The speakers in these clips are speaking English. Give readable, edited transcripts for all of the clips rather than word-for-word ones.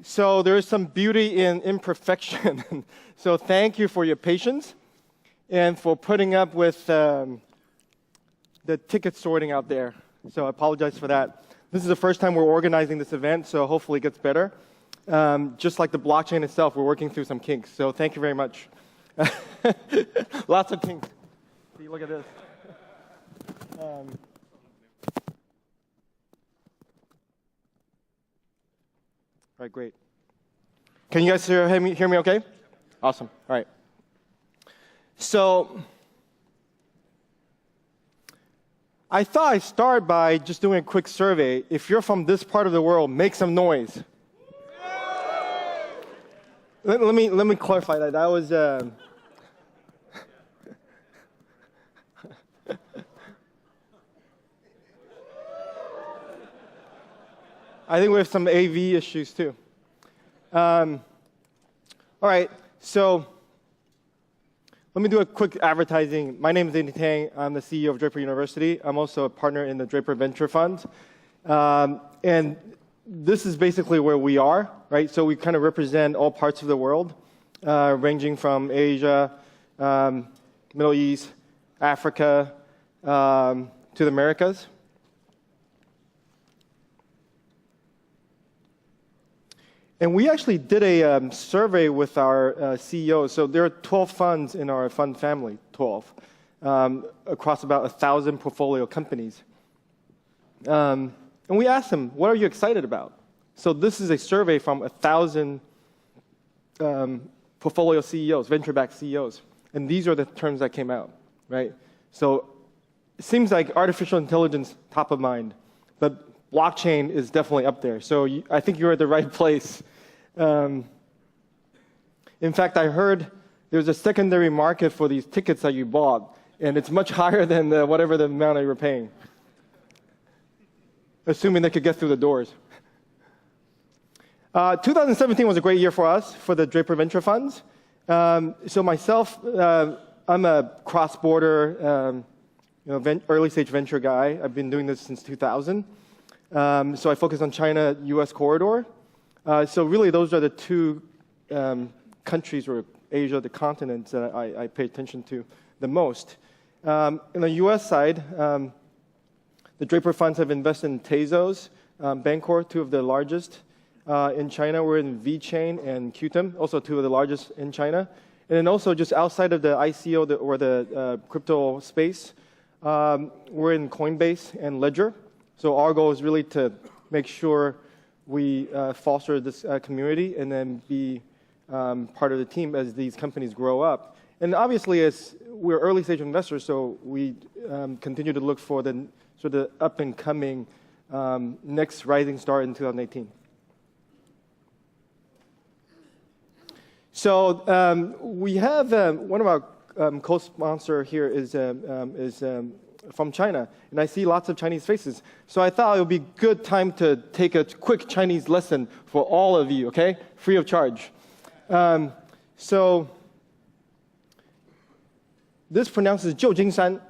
So there is some beauty in imperfection. So thank you for your patience and for putting up with the ticket sorting out there. So I apologize for that. This is the first time we're organizing this event, so hopefully it gets better. Just like the blockchain itself, we're working through some kinks. So thank you very much. Lots of kinks. See, look at this. All right, great. Can you guys hear me okay? Awesome. All right. So I thought I'd start by just doing a quick survey. If you're from this part of the world, make some noise. Let me clarify that. That was I think we have some AV issues too. All right, so let me do a quick advertising. My name is Andy Tang. I'm the CEO of Draper University. I'm also a partner in the Draper Venture Fund. And this is basically where we are, right? So we kind of represent all parts of the world, ranging from Asia, Middle East, Africa, to the Americas. And we actually did a survey with our CEOs. So there are 12 funds in our fund family, 12, across about 1,000 portfolio companies. And we asked them, what are you excited about? So this is a survey from 1,000 portfolio CEOs, venture-backed CEOs. And these are the terms that came out, right? So it seems like artificial intelligence top of mind, but blockchain is definitely up there. So I think you're at the right place. In fact, I heard there's a secondary market for these tickets that you bought, and it's much higher than whatever the amount that you were paying, assuming they could get through the doors. 2017 was a great year for us, for the Draper Venture Funds. So myself, I'm a cross-border early-stage venture guy. I've been doing this since 2000. So I focus on China-US corridor. So really, those are the two countries, or Asia, the continents, that I pay attention to the most. In the US side, the Draper funds have invested in Tezos, Bancor, two of the largest. In China, we're in VeChain and Qtum, also two of the largest in China. And then also just outside of the ICO or the crypto space, we're in Coinbase and Ledger. So our goal is really to make sure we foster this community and then be part of the team as these companies grow up. And obviously, as we're early stage investors, so we continue to look for the sort of up and coming next rising star in 2018. So we have one of our co-sponsor here is from China, and I see lots of Chinese faces. So I thought it would be a good time to take a quick Chinese lesson for all of you, okay? Free of charge. So this pronounces Jiujingshan,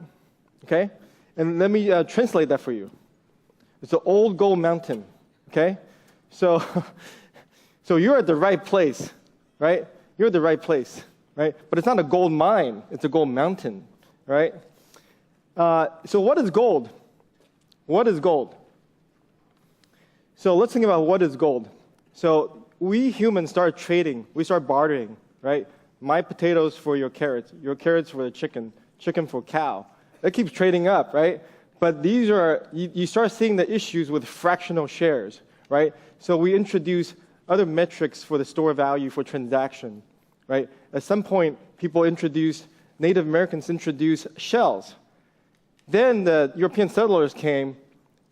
okay? And let me translate that for you. It's an old gold mountain, okay? So, so you're at the right place, right? You're at the right place, right? But it's not a gold mine, it's a gold mountain, right? So what is gold? What is gold? So let's think about what is gold. So we humans start trading, we start bartering, right? My potatoes for your carrots for the chicken for cow. That keeps trading up, right? But these are, you start seeing the issues with fractional shares, right? So we introduce other metrics for the store value for transaction, right? At some point, Native Americans introduced shells. Then the European settlers came,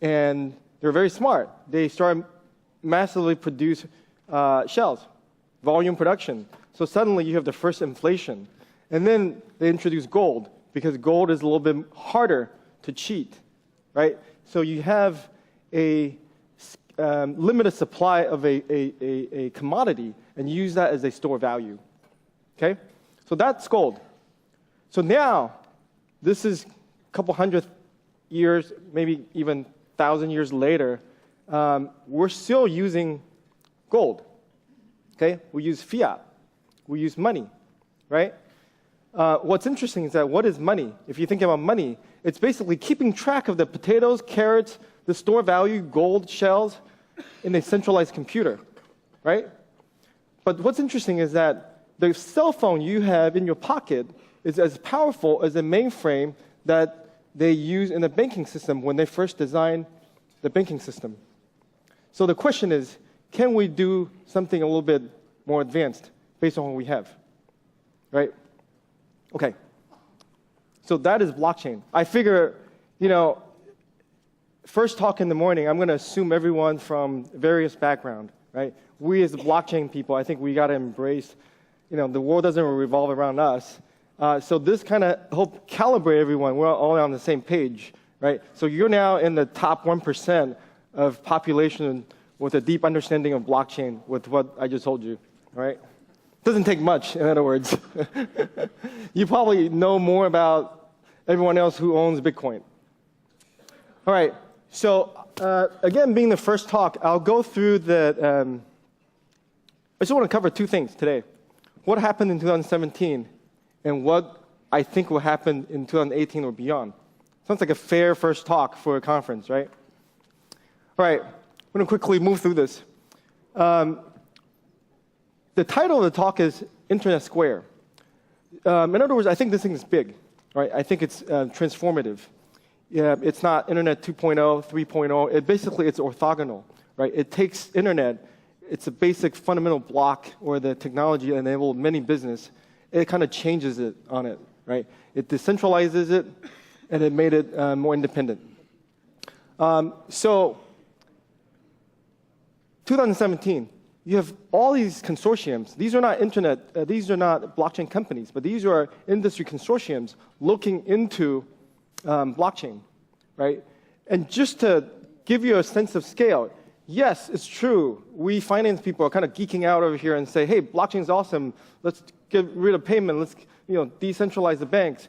and they're very smart. They started massively produce shells, volume production. So suddenly you have the first inflation. And then they introduced gold, because gold is a little bit harder to cheat, right? So you have a limited supply of a commodity and use that as a store value, okay? So that's gold. So now, this is a couple hundred years, maybe even 1,000 years later, we're still using gold. Okay, we use fiat, we use money, right? What's interesting is that what is money? If you think about money, it's basically keeping track of the potatoes, carrots, the store value, gold shells in a centralized computer, right? But what's interesting is that the cell phone you have in your pocket is as powerful as the mainframe that they use in the banking system when they first designed the banking system. So the question is, can we do something a little bit more advanced based on what we have, right? Okay. So that is blockchain. I figure, first talk in the morning, I'm going to assume everyone from various background, right? We as the blockchain people, I think we got to embrace, the world doesn't revolve around us. So this kind of help calibrate everyone. We're all on the same page, right? So you're now in the top 1% of population with a deep understanding of blockchain with what I just told you, right? Doesn't take much, in other words. You probably know more about everyone else who owns Bitcoin. All right, so again, being the first talk, I'll go through I just want to cover two things today. What happened in 2017 and what I think will happen in 2018 or beyond. Sounds like a fair first talk for a conference, right? All right, I'm going to quickly move through this. The title of the talk is Internet Square. In other words, I think this thing is big, right? I think it's transformative. Yeah, it's not Internet 2.0, 3.0. It's orthogonal, right? It takes Internet, it's a basic fundamental block or the technology that enabled many business. It kind of changes it on it, right? It decentralizes it, and it made it more independent. So 2017. You have all these consortiums. These are not these are not blockchain companies, but these are industry consortiums looking into blockchain, right? And just to give you a sense of scale, yes, it's true. We finance people are kind of geeking out over here and say, hey, blockchain's awesome. Let's get rid of payment. Let's decentralize the banks.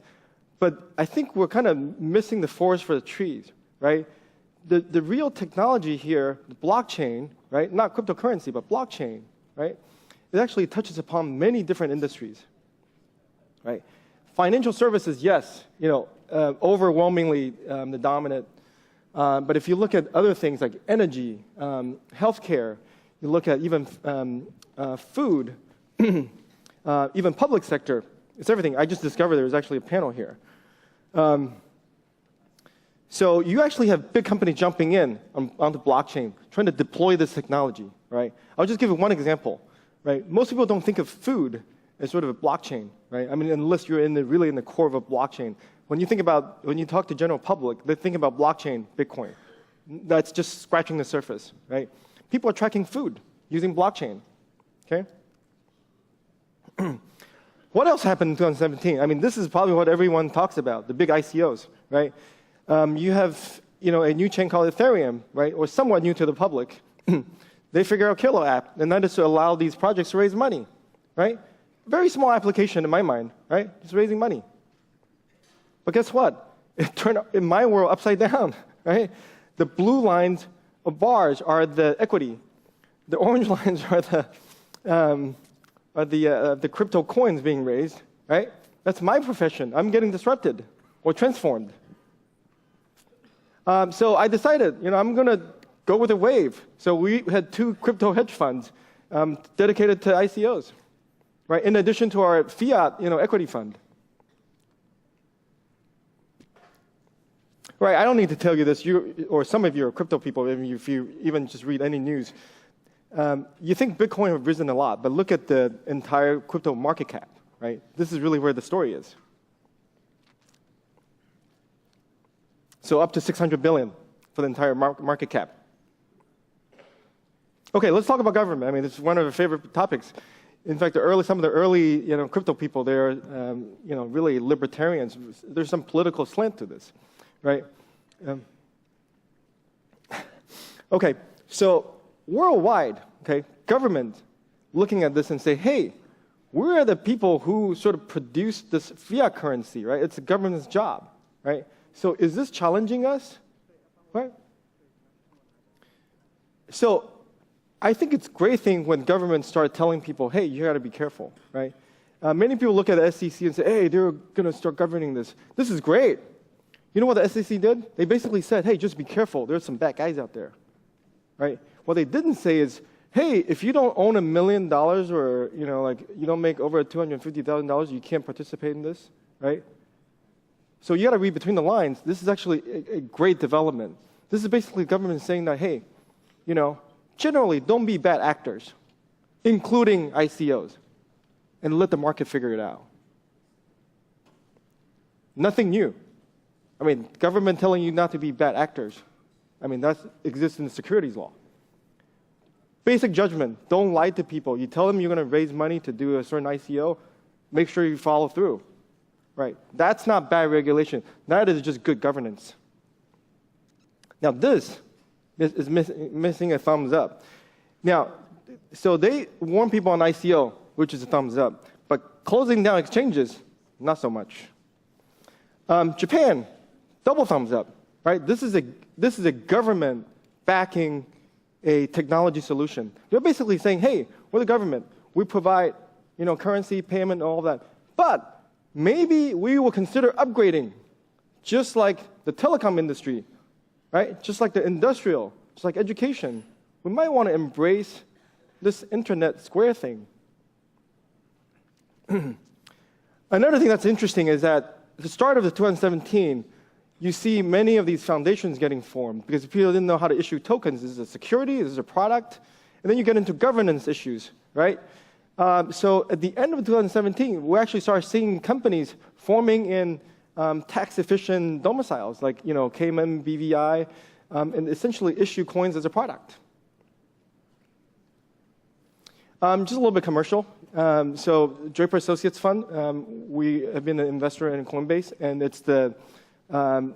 But I think we're kind of missing the forest for the trees, right? The real technology here, the blockchain, right? Not cryptocurrency, but blockchain, right? It actually touches upon many different industries, right? Financial services, yes, overwhelmingly the dominant. But if you look at other things like energy, healthcare, you look at even food, even public sector, it's everything. I just discovered there was actually a panel here. So you actually have big companies jumping in onto blockchain, trying to deploy this technology, right? I'll just give you one example, right? Most people don't think of food as sort of a blockchain, right? I mean, unless you're really in the core of a blockchain. When you talk to general public, they think about blockchain, Bitcoin. That's just scratching the surface, right? People are tracking food using blockchain, okay? What else happened in 2017? I mean, this is probably what everyone talks about, the big ICOs, right? You have a new chain called Ethereum, right, or somewhat new to the public. They figure out Kilo app, and that is to allow these projects to raise money, right? Very small application in my mind, right? Just raising money. But guess what? It turned, in my world, upside down, right? The blue lines of bars are the equity. The orange lines are the crypto coins being raised, right? That's my profession. I'm getting disrupted or transformed. So I decided, I'm going to go with a wave. So we had 2 crypto hedge funds dedicated to ICOs, right? In addition to our fiat, equity fund. Right, I don't need to tell you this, or some of you are crypto people, if you even just read any news. You think Bitcoin has risen a lot, but look at the entire crypto market cap, right? This is really where the story is. So up to 600 billion for the entire market cap. Okay, let's talk about government. I mean, it's one of our favorite topics. In fact, some of the early crypto people, they're really libertarians. There's some political slant to this, right? Okay, so worldwide, okay, government looking at this and say, hey, we're the people who sort of produce this fiat currency, right? It's the government's job, right? So is this challenging us? Right? So I think it's a great thing when governments start telling people, hey, you got to be careful, right? Many people look at the SEC and say, hey, they're going to start governing this. This is great. You know what the SEC did? They basically said, hey, just be careful. There's some bad guys out there, right? What they didn't say is, hey, if you don't own $1 million or, you don't make over $250,000, you can't participate in this, right? So you got to read between the lines. This is actually a great development. This is basically government saying that, hey, generally don't be bad actors, including ICOs, and let the market figure it out. Nothing new. I mean, government telling you not to be bad actors. I mean, that exists in the securities law. Basic judgment, don't lie to people. You tell them you're going to raise money to do a certain ICO, make sure you follow through. Right? That's not bad regulation. That is just good governance. Now this is missing a thumbs up. Now, so they warn people on ICO, which is a thumbs up, but closing down exchanges, not so much. Japan, double thumbs up, right? This is a government backing a technology solution. They're basically saying, hey, we're the government. We provide, currency, payment, all that. But maybe we will consider upgrading, just like the telecom industry, right? Just like the industrial, just like education. We might want to embrace this internet square thing. Another thing that's interesting is that at the start of 2017, you see many of these foundations getting formed because people didn't know how to issue tokens. This is a security, this is a product. And then you get into governance issues, right? So at the end of 2017, we actually started seeing companies forming in tax-efficient domiciles like Cayman, BVI, and essentially issue coins as a product. Just a little bit commercial. So Draper Associates Fund, we have been an investor in Coinbase, and it's the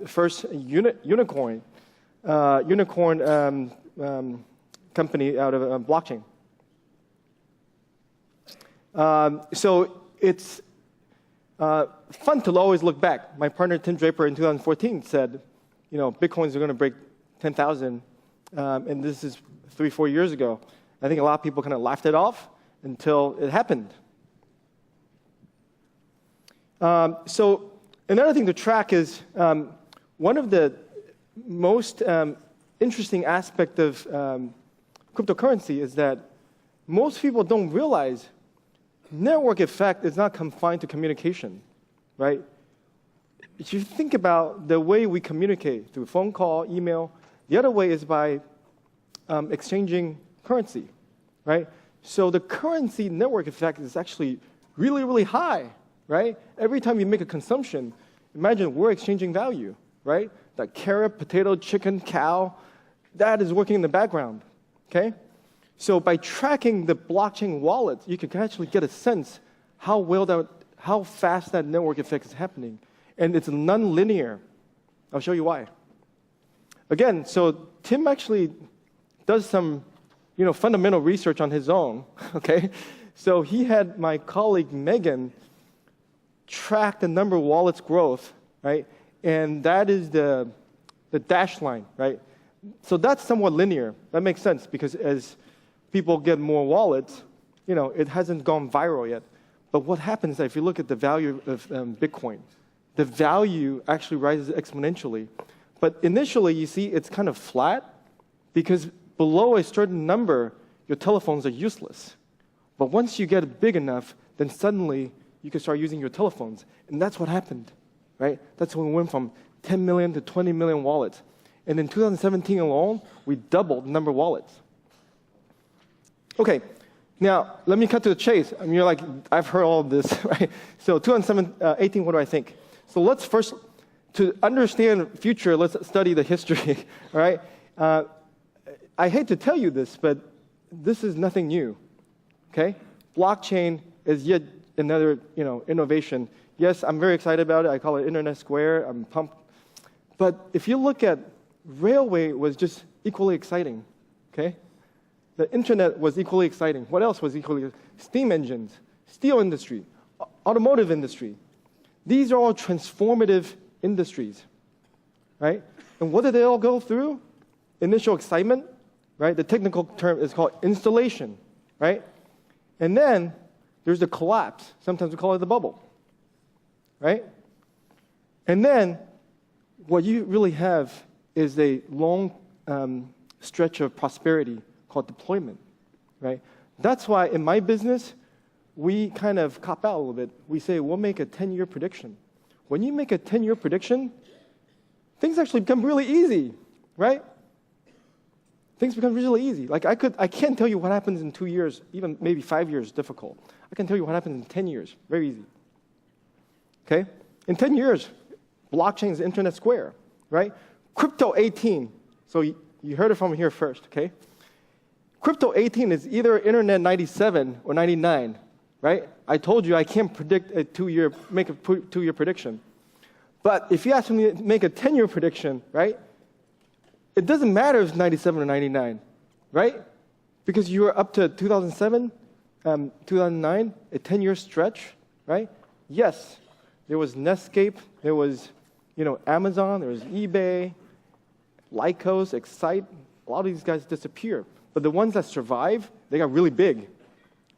first unicorn company out of blockchain. So it's fun to always look back. My partner Tim Draper in 2014 said, Bitcoins are going to break 10,000, and this is 3-4 years ago. I think a lot of people kind of laughed it off until it happened. So another thing to track is one of the most interesting aspects of cryptocurrency is that most people don't realize network effect is not confined to communication, right? If you think about the way we communicate through phone call, email, the other way is by exchanging currency, right? So the currency network effect is actually really, really high, right? Every time you make a consumption, imagine we're exchanging value, right? That carrot, potato, chicken, cow, that is working in the background, okay? So by tracking the blockchain wallets, you can actually get a sense how fast that network effect is happening. And it's non-linear. I'll show you why. Again, so Tim actually does some fundamental research on his own, okay? So he had my colleague Megan track the number of wallets growth, right? And that is the dashed line, right? So that's somewhat linear. That makes sense because as people get more wallets, it hasn't gone viral yet. But what happens if you look at the value of Bitcoin, the value actually rises exponentially. But initially, you see it's kind of flat because below a certain number, your telephones are useless. But once you get big enough, then suddenly you can start using your telephones. And that's what happened, right? That's when we went from 10 million to 20 million wallets. And in 2017 alone, we doubled the number of wallets. Okay, now let me cut to the chase. I mean, you're like, I've heard all of this, right? So 2018, what do I think? So let's first, to understand future, let's study the history, all right? I hate to tell you this, but this is nothing new, okay? Blockchain is yet another, innovation. Yes, I'm very excited about it. I call it Internet Square. I'm pumped. But if you look at railway was just equally exciting, okay? The internet was equally exciting. What else was equally? Steam engines, steel industry, automotive industry. These are all transformative industries. right? And what did they all go through? Initial excitement, right? The technical term is called installation, right? And then there's the collapse. Sometimes we call it the bubble, right? And then what you really have is a long stretch of prosperity called deployment, right? That's why in my business, we kind of cop out a little bit. We say, we'll make a 10-year prediction. When you make a 10-year prediction, things actually become really easy, right? Things become really easy. Like I can't tell you what happens in 2 years, even maybe 5 years, difficult. I can tell you what happens in 10 years, very easy. Okay? In 10 years, blockchain is the internet square, right? Crypto 18. So you heard it from here first, okay? Crypto 18 is either internet 97 or 99, right? I told you I can't predict make a 2-year prediction. But if you ask me to make a 10-year prediction, right? It doesn't matter if it's 97 or 99, right? Because you were up to 2007, 2009, a 10-year stretch, right? Yes, there was Netscape, there was, Amazon, there was eBay, Lycos, Excite. A lot of these guys disappear. But the ones that survive, they got really big,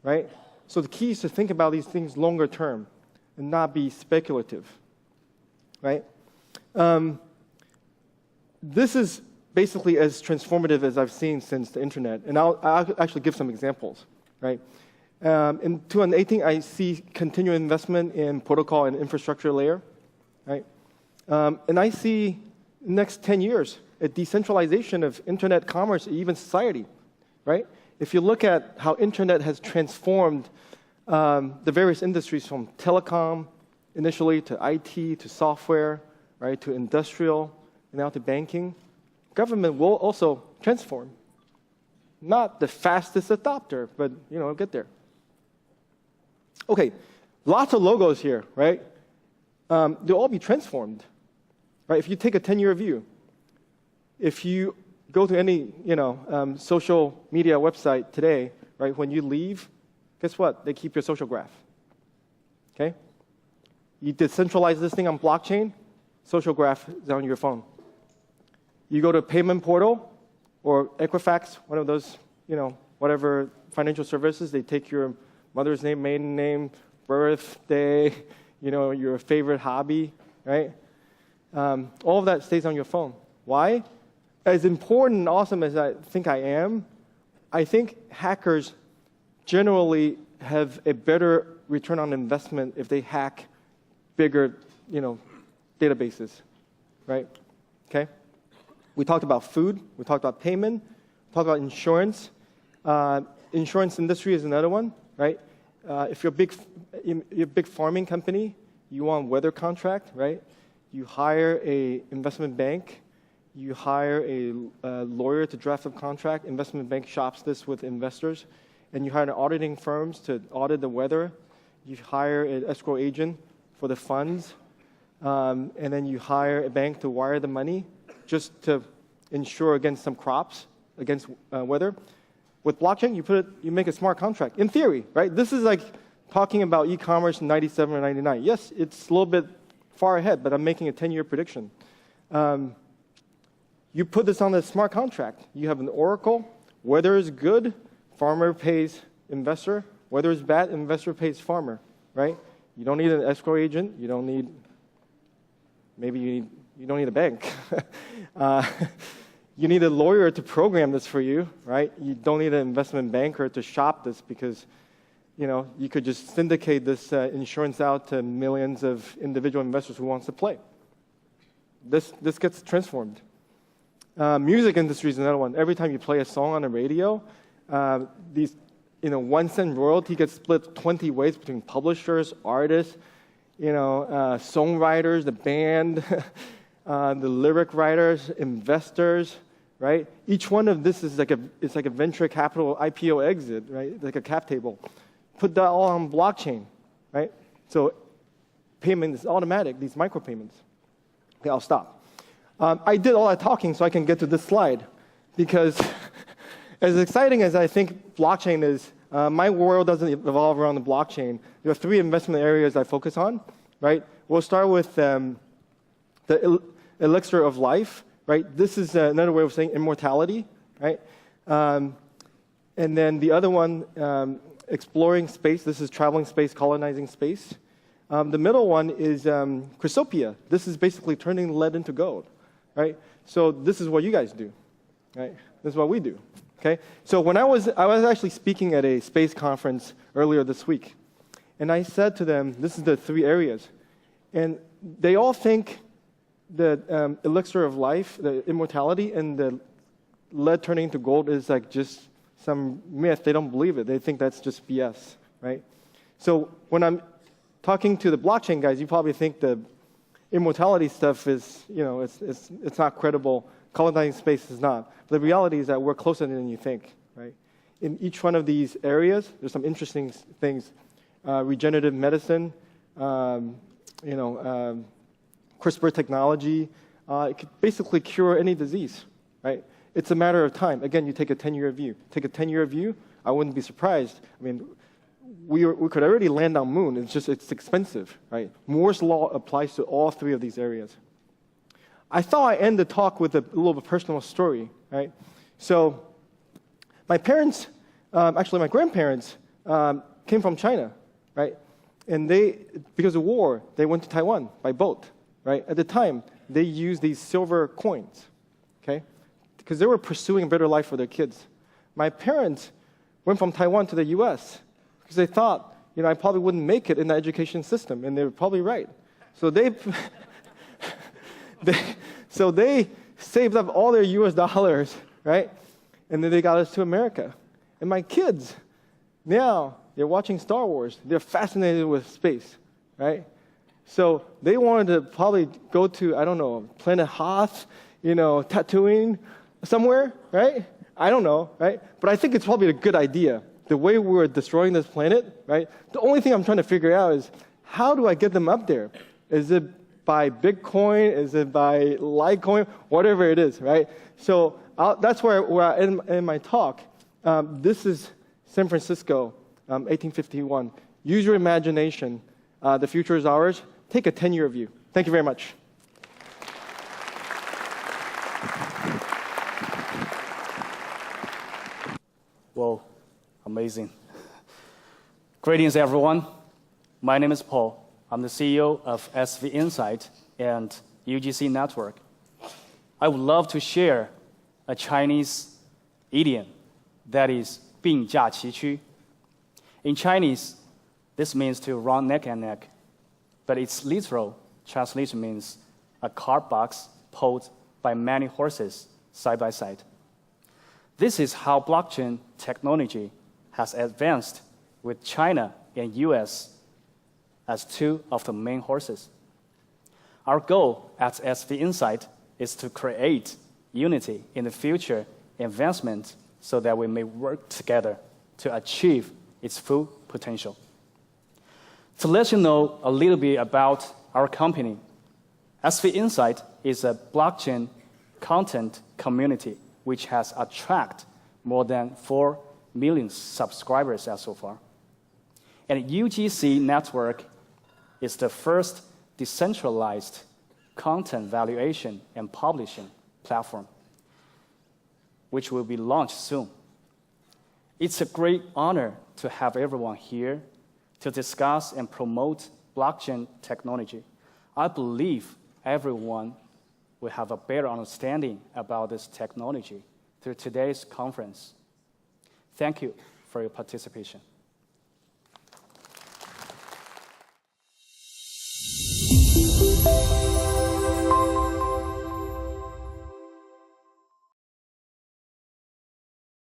right? So the key is to think about these things longer term and not be speculative, right? This is basically as transformative as I've seen since the internet. And I'll actually give some examples, right? In 2018, I see continued investment in protocol and infrastructure layer, right? And I see next 10 years, a decentralization of internet commerce, even society, right? If you look at how internet has transformed the various industries from telecom initially to IT to software, right, to industrial, and now to banking, government will also transform. Not the fastest adopter, but it'll get there. Okay, lots of logos here, right? They'll all be transformed, right? If you take a 10-year view, if you go to any social media website today, right? When you leave, guess what? They keep your social graph. Okay? You decentralize this thing on blockchain, social graph is on your phone. You go to a payment portal or Equifax, one of those, whatever financial services, they take your mother's name, maiden name, birthday, your favorite hobby, right? All of that stays on your phone. Why? As important and awesome as I think I am, I think hackers generally have a better return on investment if they hack bigger, databases, right? Okay? We talked about food. We talked about payment. We talked about insurance. Insurance industry is another one, right? If you're a big farming company, you want weather contract, right? You hire a investment bank. You hire a lawyer to draft a contract. Investment bank shops this with investors. And you hire auditing firms to audit the weather. You hire an escrow agent for the funds. And then you hire a bank to wire the money just to insure against some crops, against weather. With blockchain, you make a smart contract. In theory, right? This is like talking about e-commerce in 97 or 99. Yes, it's a little bit far ahead, but I'm making a 10-year prediction. You put this on a smart contract. You have an oracle. Weather is good, farmer pays investor. Weather is bad, investor pays farmer, right? You don't need an escrow agent. You don't need, you don't need a bank. You need a lawyer to program this for you, right? You don't need an investment banker to shop this because, you could just syndicate this insurance out to millions of individual investors who wants to play. This gets transformed. Music industry is another one. Every time you play a song on the radio, these 1 cent royalty gets split 20 ways between publishers, artists, songwriters, the band, the lyric writers, investors, right? Each one of this is like a venture capital IPO exit, right? Like a cap table. Put that all on blockchain, right? So payment is automatic, these micropayments. Okay, I'll stop. I did all that talking so I can get to this slide because as exciting as I think blockchain is, my world doesn't evolve around the blockchain. There are 3 investment areas I focus on, right? We'll start with the elixir of life, right? This is another way of saying immortality, right? And then the other one, exploring space. This is traveling space, colonizing space. The middle one is Chrysopia. This is basically turning lead into gold, right? So this is what you guys do, right? This is what we do, okay? So when I was actually speaking at a space conference earlier this week, and I said to them, this is the 3 areas, and they all think the elixir of life, the immortality, and the lead turning into gold is like just some myth. They don't believe it. They think that's just BS, right? So when I'm talking to the blockchain guys, you probably think the immortality stuff is, it's not credible. Colonizing space is not. But the reality is that we're closer than you think, right? In each one of these areas, there's some interesting things. Regenerative medicine, CRISPR technology. It could basically cure any disease, right? It's a matter of time. Again, you take a 10-year view. Take a 10-year view, I wouldn't be surprised. I mean, we could already land on moon. It's expensive, right? Moore's law applies to all 3 of these areas. I thought I'd end the talk with a little bit personal story, right? So my parents, actually my grandparents, came from China, right? And because of war, they went to Taiwan by boat, right? At the time, they used these silver coins, okay? Because they were pursuing a better life for their kids. My parents went from Taiwan to the US because they thought, I probably wouldn't make it in the education system, and they were probably right. So they saved up all their US dollars, right? And then they got us to America. And my kids, now, they're watching Star Wars. They're fascinated with space, right? So they wanted to probably go to, I don't know, Planet Hoth, Tatooine, somewhere, right? I don't know, right? But I think it's probably a good idea. The way we're destroying this planet, right? The only thing I'm trying to figure out is, how do I get them up there? Is it by Bitcoin? Is it by Litecoin? Whatever it is, right? So that's where I end my talk. This is San Francisco, 1851. Use your imagination. The future is ours. Take a 10-year view. Thank you very much. Whoa, amazing. Greetings, everyone. My name is Paul. I'm the CEO of SV Insight and UGC Network. I would love to share a Chinese idiom that is 并驾齐驱. In Chinese, this means to run neck and neck, but its literal translation means a cart box pulled by many horses side by side. This is how blockchain technology has advanced with China and US as 2 of the main horses. Our goal at SV Insight is to create unity in the future advancement so that we may work together to achieve its full potential. To let you know a little bit about our company, SV Insight is a blockchain content community which has attracted more than 4 million subscribers as so far. And UGC Network is the first decentralized content valuation and publishing platform, which will be launched soon. It's a great honor to have everyone here to discuss and promote blockchain technology. I believe everyone will have a better understanding about this technology through today's conference. Thank you for your participation.